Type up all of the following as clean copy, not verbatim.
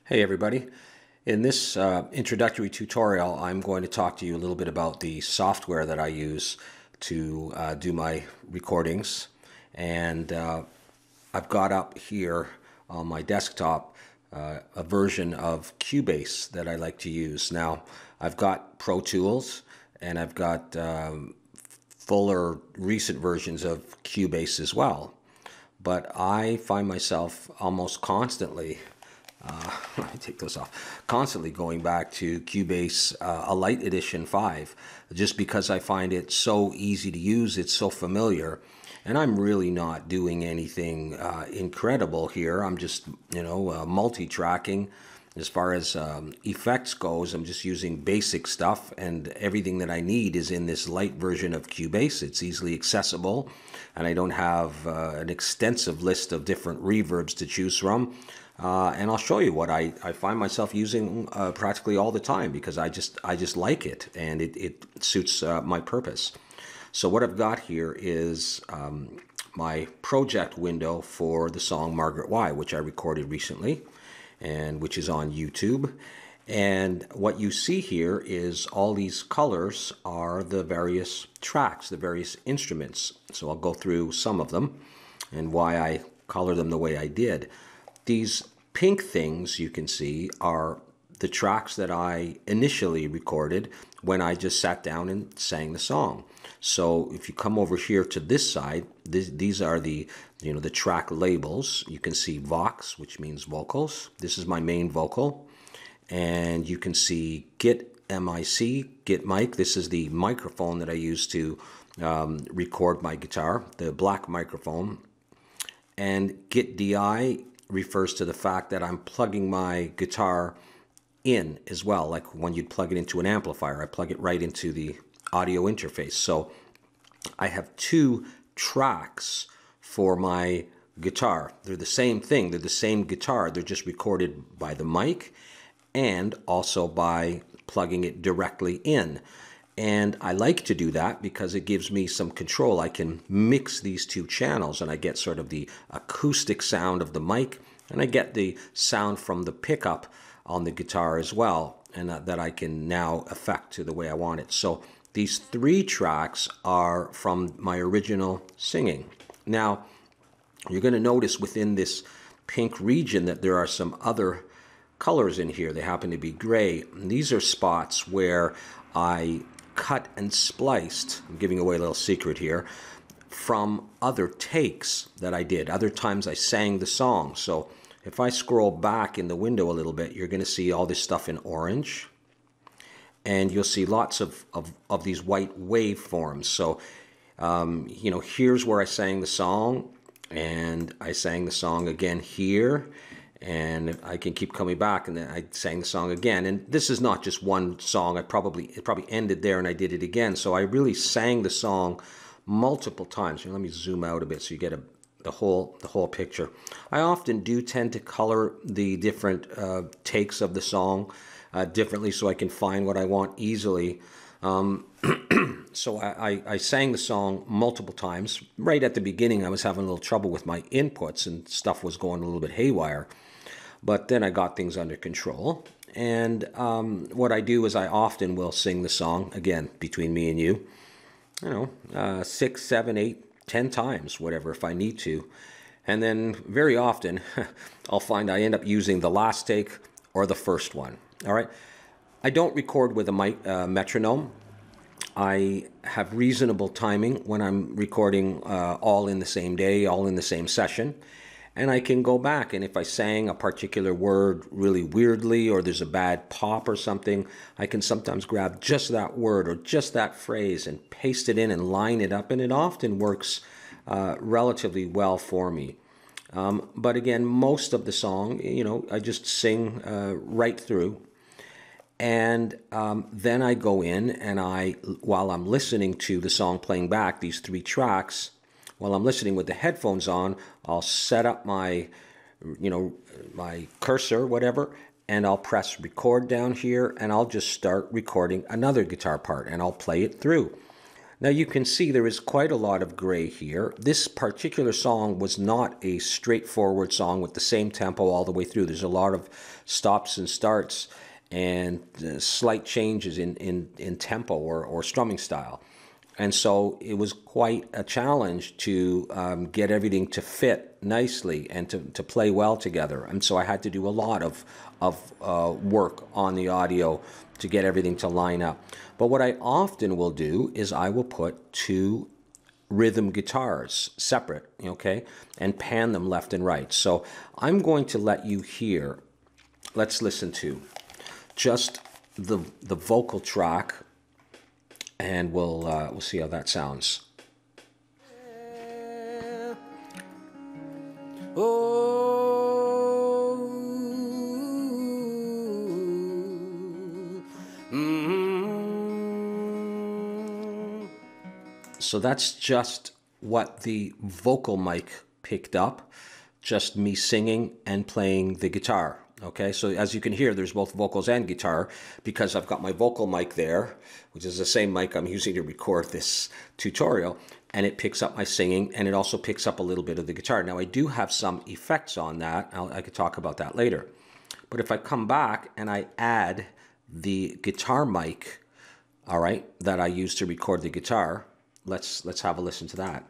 Hey everybody. In this introductory tutorial, I'm going to talk to you a little bit about the software that I use to do my recordings. And I've got up here on my desktop a version of Cubase that I like to use. Now, I've got ProTools and I've got fuller recent versions of Cubase as well. But I find myself almost constantly let me take those off. Constantly going back to Cubase Elite Edition 5 just because I find it so easy to use, it's so familiar, and I'm really not doing anything incredible here. I'm just, multi-tracking. As far as effects goes, I'm just using basic stuff, and everything that I need is in this light version of Cubase. It's easily accessible, and I don't have an extensive list of different reverbs to choose from. And I'll show you what I find myself using practically all the time because I just like it, and it suits my purpose. So what I've got here is my project window for the song Margaret, which I recorded recently and which is on YouTube. And what you see here is all these colors are the various tracks, the various instruments. So I'll go through some of them and why I color them the way I did. These pink things you can see are the tracks that I initially recorded when I just sat down and sang the song. So if you come over here to this side, these are the the track labels. You can see Vox, which means vocals. This is my main vocal. And you can see Git MIC, Git mic. This is the microphone that I use to record my guitar, the black microphone. And Git DI refers to the fact that I'm plugging my guitar in as well. Like when you'd plug it into an amplifier, I plug it right into the audio interface. So I have two tracks for my guitar. They're the same thing. They're the same guitar. They're just recorded by the mic and also by plugging it directly in. And I like to do that because it gives me some control. I can mix these two channels and I get sort of the acoustic sound of the mic and I get the sound from the pickup on the guitar as well, and that I can now affect to the way I want it. So these three tracks are from my original singing. Now, you're going to notice within this pink region that there are some other colors in here. They happen to be gray. And these are spots where I cut and spliced, I'm giving away a little secret here, from other takes that I did. Other times I sang the song. So if I scroll back in the window a little bit, you're going to see all this stuff in orange. And you'll see lots of these white waveforms. So, here's where I sang the song. And I sang the song again here. And I can keep coming back, and then I sang the song again. And this is not just one song. It probably ended there, and I did it again. So I really sang the song multiple times. Let me zoom out a bit so you get the whole picture. I often do tend to color the different takes of the song differently so I can find what I want easily. So I sang the song multiple times. Right at the beginning, I was having a little trouble with my inputs, and stuff was going a little bit haywire. But then I got things under control. And what I do is I often will sing the song, again, between me and you, 6, 7, 8, 10 times, whatever, if I need to. And then very often, I'll find I end up using the last take or the first one. All right. I don't record with a metronome. I have reasonable timing when I'm recording all in the same day, all in the same session. And I can go back, and if I sang a particular word really weirdly or there's a bad pop or something, I can sometimes grab just that word or just that phrase and paste it in and line it up, and it often works relatively well for me. But again, most of the song, I just sing right through. And then I go in and while I'm listening to the song playing back, these three tracks, while I'm listening with the headphones on, I'll set up my, my cursor, whatever, and I'll press record down here, and I'll just start recording another guitar part, and I'll play it through. Now you can see there is quite a lot of gray here. This particular song was not a straightforward song with the same tempo all the way through. There's a lot of stops and starts and slight changes in tempo or strumming style. And so it was quite a challenge to get everything to fit nicely and to play well together. And so I had to do a lot of work on the audio to get everything to line up. But what I often will do is I will put two rhythm guitars separate, okay, and pan them left and right. So I'm going to let you hear, let's listen to just the vocal track, and we'll see how that sounds. So that's just what the vocal mic picked up, just me singing and playing the guitar. Okay, so as you can hear, there's both vocals and guitar because I've got my vocal mic there, which is the same mic I'm using to record this tutorial, and it picks up my singing, and it also picks up a little bit of the guitar. Now I do have some effects on that. I could talk about that later. But if I come back and I add the guitar mic, all right, that I use to record the guitar, let's have a listen to that.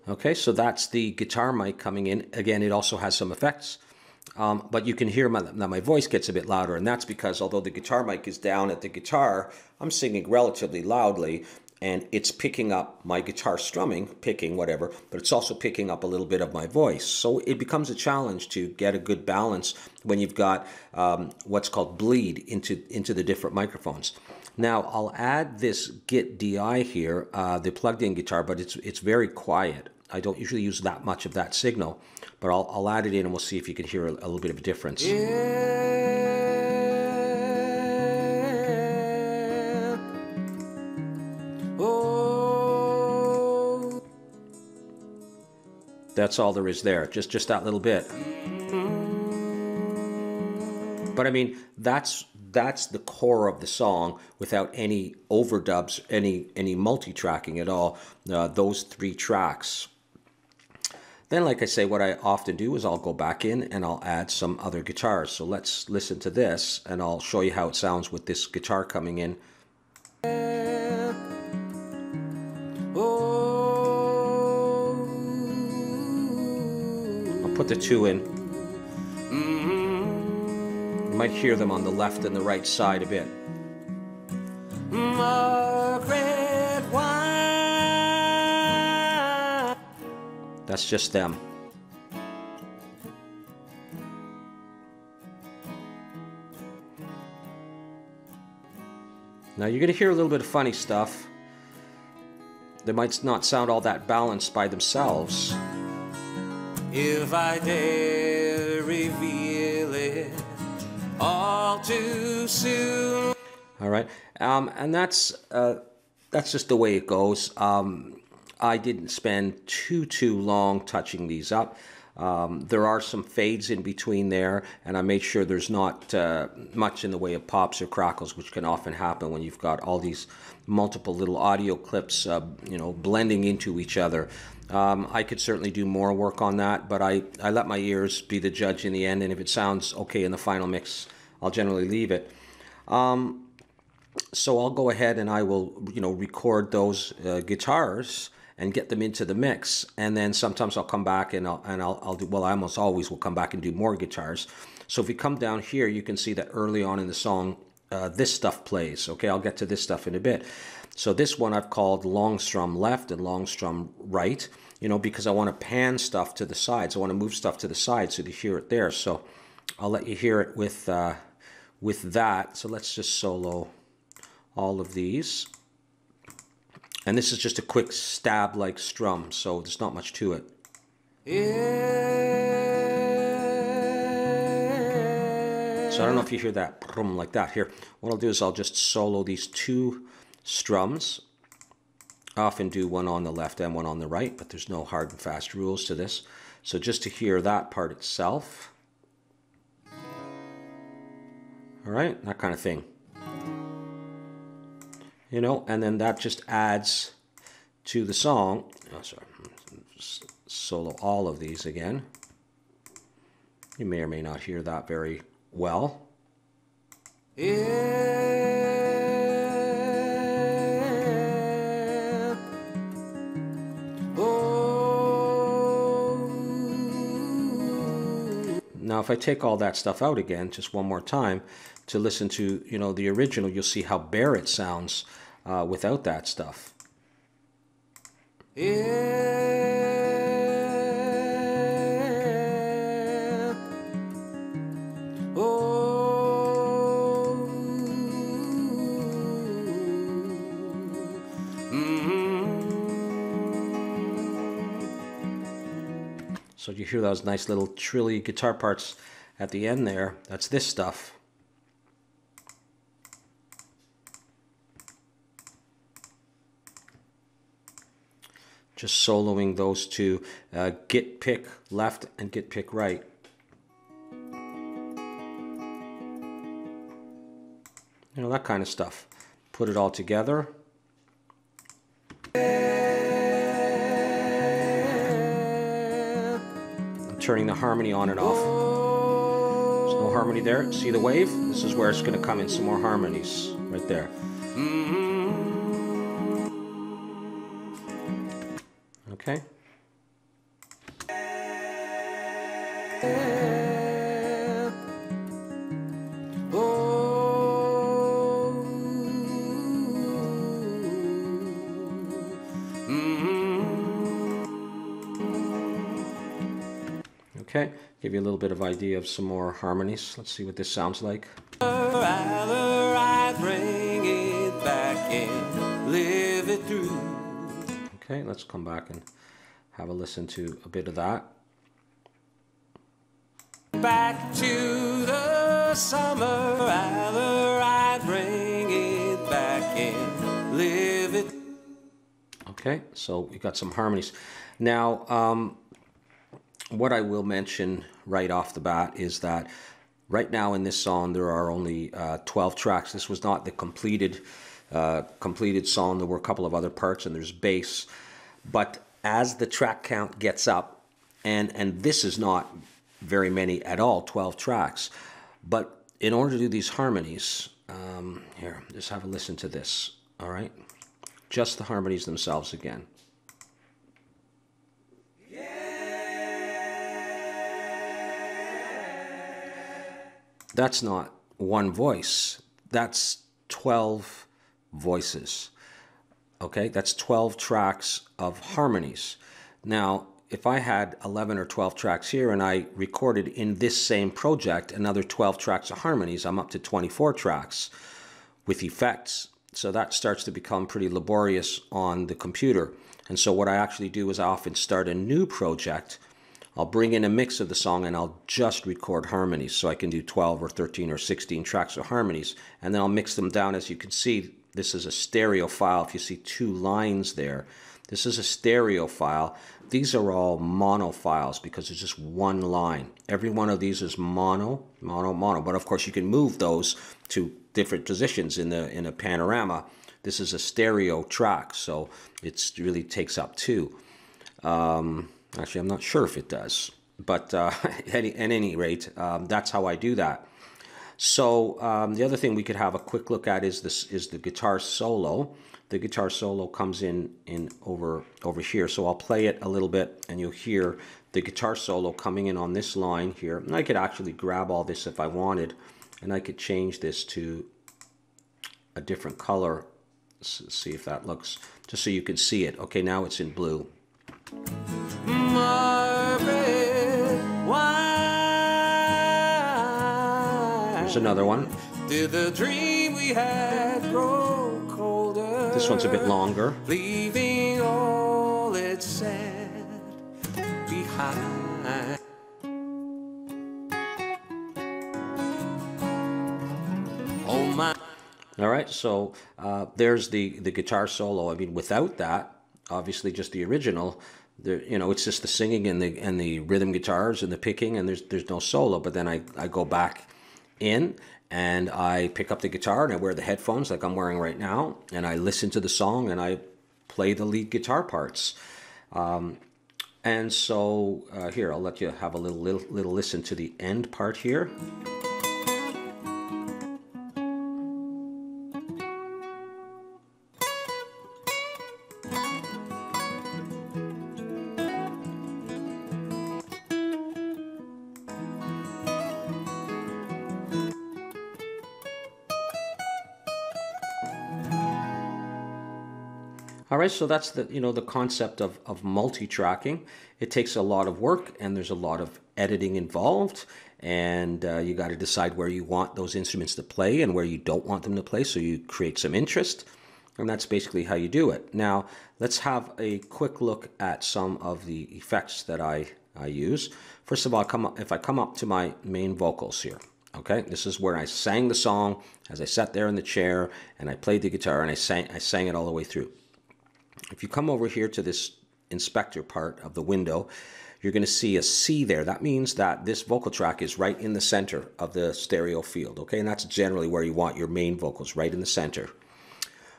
Okay, so that's the guitar mic coming in. Again, it also has some effects, but you can hear that my voice gets a bit louder, and that's because although the guitar mic is down at the guitar, I'm singing relatively loudly, and it's picking up my guitar strumming, picking whatever, but it's also picking up a little bit of my voice. So it becomes a challenge to get a good balance when you've got what's called bleed into the different microphones. Now I'll add this Git DI here, the plugged-in guitar, but it's very quiet. I don't usually use that much of that signal, but I'll add it in and we'll see if you can hear a little bit of a difference. That's all there is there, just that little bit. But I mean, that's the core of the song without any overdubs, any multi-tracking at all. Those three tracks. Then, like I say, what I often do is I'll go back in and I'll add some other guitars. So let's listen to this, and I'll show you how it sounds with this guitar coming in. I'll put the two in. You might hear them on the left and the right side a bit. Margaret, why? That's just them. Now you're going to hear a little bit of funny stuff. They might not sound all that balanced by themselves. If I dare reveal it all too soon. All right, and that's just the way it goes. I didn't spend too long touching these up. There are some fades in between there, and I made sure there's not much in the way of pops or crackles, which can often happen when you've got all these multiple little audio clips, blending into each other. I could certainly do more work on that, but I let my ears be the judge in the end, and if it sounds okay in the final mix, I'll generally leave it. So I'll go ahead and I will, record those guitars and get them into the mix, and then sometimes I'll come back and I'll do, well, I almost always will come back and do more guitars. So if we come down here, you can see that early on in the song, this stuff plays. Okay, I'll get to this stuff in a bit. So this one I've called long strum left and long strum right, because I want to pan stuff to the sides. I want to move stuff to the side so you hear it there. So I'll let you hear it with that. So let's just solo all of these. And this is just a quick stab-like strum, so there's not much to it. So I don't know if you hear that like that here. What I'll do is I'll just solo these two strums. I often do one on the left and one on the right, but there's no hard and fast rules to this. So just to hear that part itself. All right, that kind of thing. You know, and then that just adds to the song. Oh, sorry. Solo all of these again. You may or may not hear that very well. Yeah. Oh. Now, if I take all that stuff out again, just one more time, to listen to, you know, the original, you'll see how bare it sounds without that stuff. Yeah. Oh. So you hear those nice little trilly guitar parts at the end there. That's this stuff. Just soloing those two, git pick left and git pick right. You know, that kind of stuff. Put it all together. I'm turning the harmony on and off. There's no harmony there. See the wave? This is where it's going to come in some more harmonies. Right there. Okay. Okay, give you a little bit of idea of some more harmonies. Let's see what this sounds like. Rather I bring it back and live it through. Okay, let's come back and have a listen to a bit of that. Back to the summer, rather I bring it back and live it. Okay, so we got some harmonies. Now, what I will mention right off the bat is that right now in this song there are only 12 tracks. This was not the completed song. There were a couple of other parts and there's bass. But as the track count gets up, and this is not very many at all, 12 tracks, but in order to do these harmonies, here, just have a listen to this, all right? Just the harmonies themselves again. That's not one voice, that's 12 voices. Okay, that's 12 tracks of harmonies. Now, if I had 11 or 12 tracks here and I recorded in this same project another 12 tracks of harmonies, I'm up to 24 tracks with effects. So that starts to become pretty laborious on the computer. And so what I actually do is I often start a new project. I'll bring in a mix of the song and I'll just record harmonies. So I can do 12 or 13 or 16 tracks of harmonies. And then I'll mix them down. As you can see, this is a stereo file. If you see two lines there, this is a stereo file. These are all mono files because it's just one line. Every one of these is mono, mono, mono. But of course you can move those to different positions in a panorama. This is a stereo track, so it really takes up two. Actually, I'm not sure if it does, but at any rate, that's how I do that. So the other thing we could have a quick look at is the guitar solo. The guitar solo comes in over here. So I'll play it a little bit, and you'll hear the guitar solo coming in on this line here. And I could actually grab all this if I wanted, and I could change this to a different color. Let's see if that looks, just so you can see it. Okay, now it's in blue. Margaret, why? Here's another one. Did the dream we had grow colder? This one's a bit longer. Leaving all it's sad behind. Oh my. All right, so there's the guitar solo. I mean, without that, obviously just the original, you know, it's just the singing and the rhythm guitars and the picking, and there's no solo. But then I go back in and I pick up the guitar and I wear the headphones like I'm wearing right now, and I listen to the song and I play the lead guitar parts. And so here, I'll let you have a little listen to the end part here. All right, so that's the concept of multi-tracking. It takes a lot of work and there's a lot of editing involved, and you got to decide where you want those instruments to play and where you don't want them to play, so you create some interest, and that's basically how you do it. Now, let's have a quick look at some of the effects that I use. First of all, if I come up to my main vocals here, okay, this is where I sang the song as I sat there in the chair and I played the guitar and I sang it all the way through. If you come over here to this inspector part of the window, you're going to see a C there. That means that this vocal track is right in the center of the stereo field, okay? And that's generally where you want your main vocals, right in the center.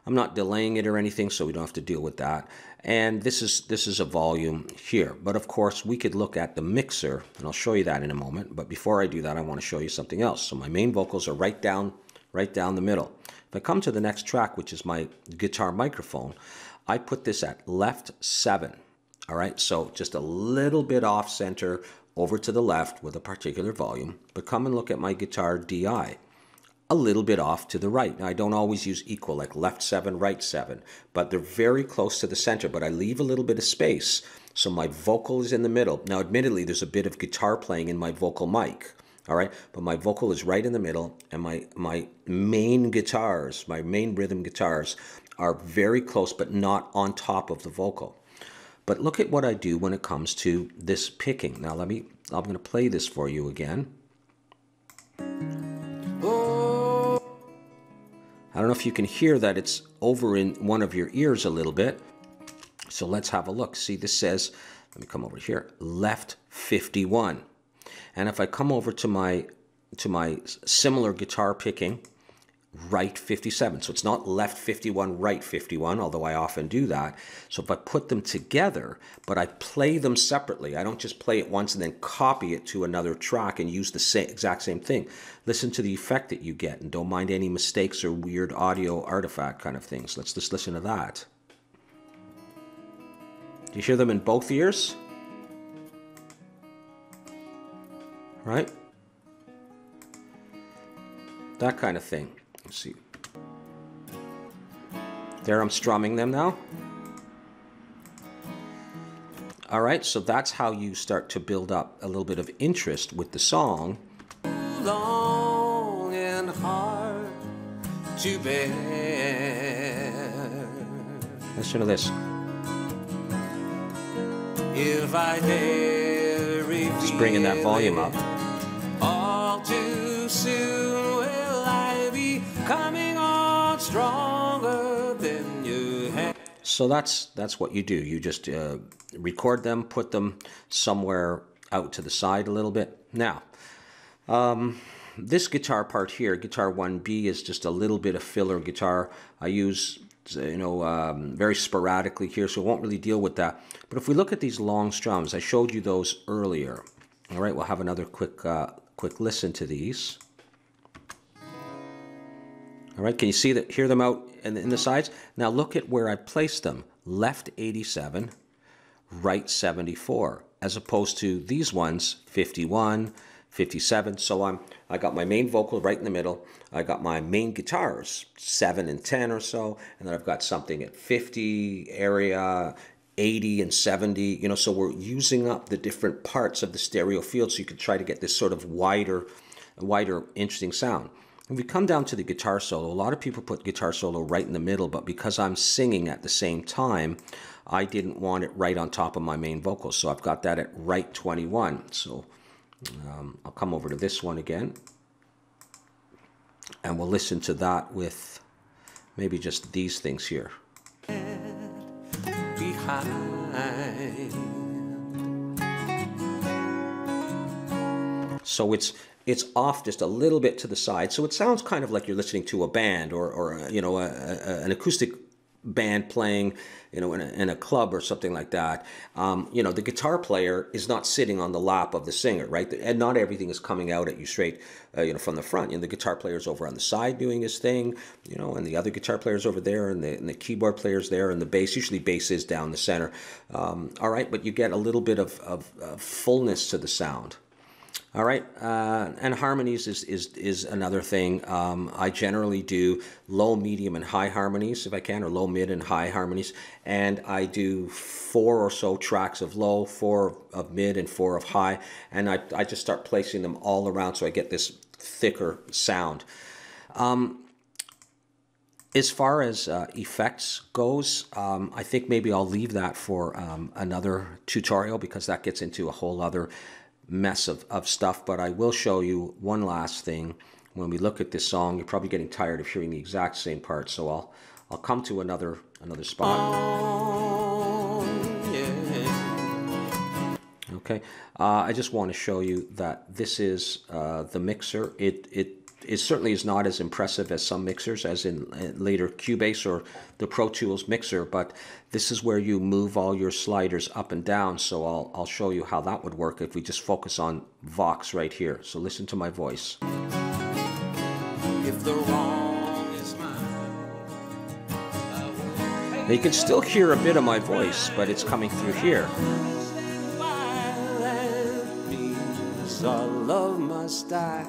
I'm not delaying it or anything, so we don't have to deal with that. And this is a volume here. But of course, we could look at the mixer, and I'll show you that in a moment. But before I do that, I want to show you something else. So my main vocals are right down the middle. If I come to the next track, which is my guitar microphone, I put this at left 7. All right, so just a little bit off center over to the left with a particular volume. But come and look at my guitar DI. A little bit off to the right. Now, I don't always use equal, like left 7, right 7, but they're very close to the center, but I leave a little bit of space, so my vocal is in the middle. Now, admittedly, there's a bit of guitar playing in my vocal mic, all right, but my vocal is right in the middle, and my main guitars, my main rhythm guitars, are very close, but not on top of the vocal. But look at what I do when it comes to this picking. Now, I'm going to play this for you again. I don't know if you can hear that it's over in one of your ears a little bit. So let's have a look. See, this says, let me come over here, left 51. And if I come over to my similar guitar picking, right 57. So it's not left 51, right 51, although I often do that. So if I put them together, but I play them separately, I don't just play it once and then copy it to another track and use the exact same thing. Listen to the effect that you get and don't mind any mistakes or weird audio artifact kind of things. Let's just listen to that. Do you hear them in both ears? Right? That kind of thing. Let's see. There, I'm strumming them now. All right, so that's how you start to build up a little bit of interest with the song. Long and hard to bear. Listen to this. If I dare reveal, just bringing that volume up. All too soon will I be coming on stronger than you have. So that's what you do. You just record them, put them somewhere out to the side a little bit. Now, this guitar part here, guitar 1B, is just a little bit of filler guitar. I use, very sporadically here, so I won't really deal with that. But if we look at these long strums, I showed you those earlier. All right, we'll have another quick listen to these. All right, can you see that? Hear them out in the sides? Now look at where I placed them. Left 87, right 74, as opposed to these ones, 51, 57. So I got my main vocal right in the middle. I got my main guitars, 7 and 10 or so, and then I've got something at 50 area, 80 and 70, so we're using up the different parts of the stereo field so you can try to get this sort of wider, interesting sound. If we come down to the guitar solo, a lot of people put guitar solo right in the middle, but because I'm singing at the same time, I didn't want it right on top of my main vocal, so I've got that at right 21. So I'll come over to this one again, and we'll listen to that with maybe just these things here. Behind. So it's off just a little bit to the side, so it sounds kind of like you're listening to a band or you know, an acoustic band playing, you know, in a club or something like that. You know, the guitar player is not sitting on the lap of the singer, right? And not everything is coming out at you straight, you know, from the front. You know, the guitar player's over on the side doing his thing, you know, and the other guitar player's over there, and the keyboard player's there, and the bass, usually bass is down the center. All right, but you get a little bit of fullness to the sound. All right, and harmonies is another thing. I generally do low, medium, and high harmonies if I can, or low, mid, and high harmonies. And I do 4 or so tracks of low, 4 of mid, and 4 of high. And I just start placing them all around so I get this thicker sound. As far as effects goes, I think maybe I'll leave that for another tutorial, because that gets into a whole other mess of stuff. But I will show you one last thing. When we look at this song, you're probably getting tired of hearing the exact same part, so I'll come to another spot. Oh, yeah. Okay, I just want to show you that this is the mixer. It certainly is not as impressive as some mixers, as in later Cubase or the Pro Tools mixer, but this is where you move all your sliders up and down, so I'll show you how that would work if we just focus on Vox right here. So listen to my voice. If the wrong is mine. Now you can still hear a bit of my voice, but it's coming through here. Our love must die.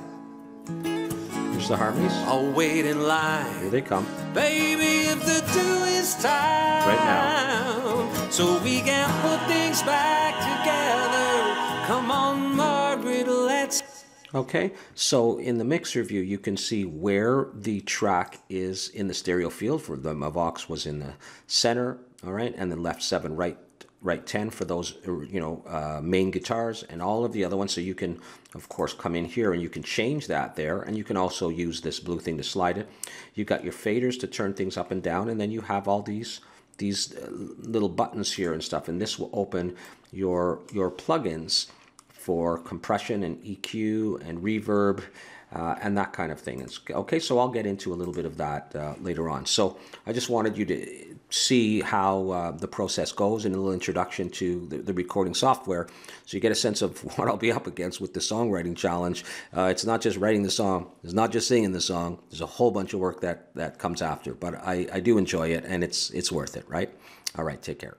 Here's the harmonies. I'll wait in line. Here they come. Baby, if the dew is time. Right now. So we can put things back together. Come on, Margaret, let's. Okay, so in the mixer view, you can see where the track is in the stereo field. For the Vox was in the center, all right, and then left 7, right 10 for those, you know, main guitars, and all of the other ones. So you can, of course, come in here and you can change that there, and you can also use this blue thing to slide it. You've got your faders to turn things up and down, and then you have all these little buttons here and stuff, and this will open your plugins for compression and EQ and reverb and that kind of thing. Okay, so I'll get into a little bit of that later on. So I just wanted you to see how the process goes, and a little introduction to the recording software, so you get a sense of what I'll be up against with the songwriting challenge. It's not just writing the song, it's not just singing the song, there's a whole bunch of work that comes after, but I do enjoy it, and it's worth it, right? All right, take care.